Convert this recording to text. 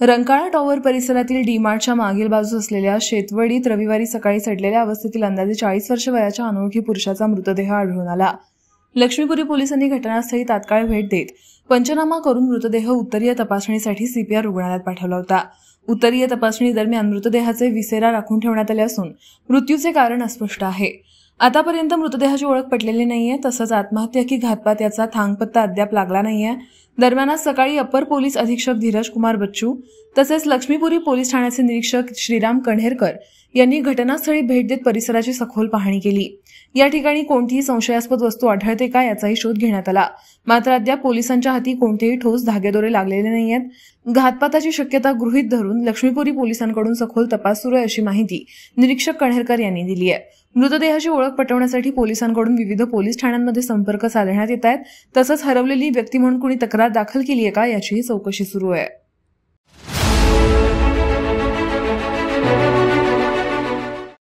Rankala tower परिसरातील डी-मार्टच्या मागील बाजूस असलेल्या शेतवडीत रविवारी सकाळी सडलेल्या अवस्थेतील अंदाजे 40 वर्ष वयाच्या अनोळखी पुरुषाचा मृतदेह आढळून आला। लक्ष्मीपुरी पोलिसांनी घटनास्थळी तात्काळ भेट देत पंचनामा करून मृतदेह उत्तरीय तपासणीसाठी सीपीआर रुग्णालयात पाठवला होता। उत्तरीय तपासणी दरम्यान मृतदेहाचे विसेरा राखून ठेवण्यात आले असून मृत्यूचे कारण अस्पष्ट आहे। आतापर्यंत मृतदेहाची ओळख पटलेली नाहीये, तसंच आत्महत्या की घातपात याचा थांगपत्ता अद्याप लागला नाहीये। दरम्यान आज सकाळी अपर पोलीस अधीक्षक धीरज कुमार बच्चू तसेच लक्ष्मीपुरी पोलीस ठाण्याचे निरीक्षक श्रीराम कण्हेरकर यांनी घटनास्थळी भेट देत परिसराची सखोल पाहणी केली। या ठिकाणी कोणतीही संशयास्पद वस्तू आढळते का याचाही शोध घेण्यात आला, मात्र अद्याप पोलिसांच्या हाती कोणतेही ठोस धागेदोरे लागलेले नाहीयेत। घातपाताची शक्यता गृहीत धरून लक्ष्मीपुरी पोलिसांकडून सखोल तपास सुरू आहे, अशी माहिती निरीक्षक कण्हेरकर यांनी दिली आहे। मृतदेहाची ओळख पटवण्यासाठी पोलिसांकडून विविध पोलीस ठाण्यांमध्ये संपर्क साधण्यात येत आहेत, तसंच हरवलेली व्यक्ती म्हणून कुणी तक्रार दाखल केली आहे का याचीही चौकशी सुरू आहे।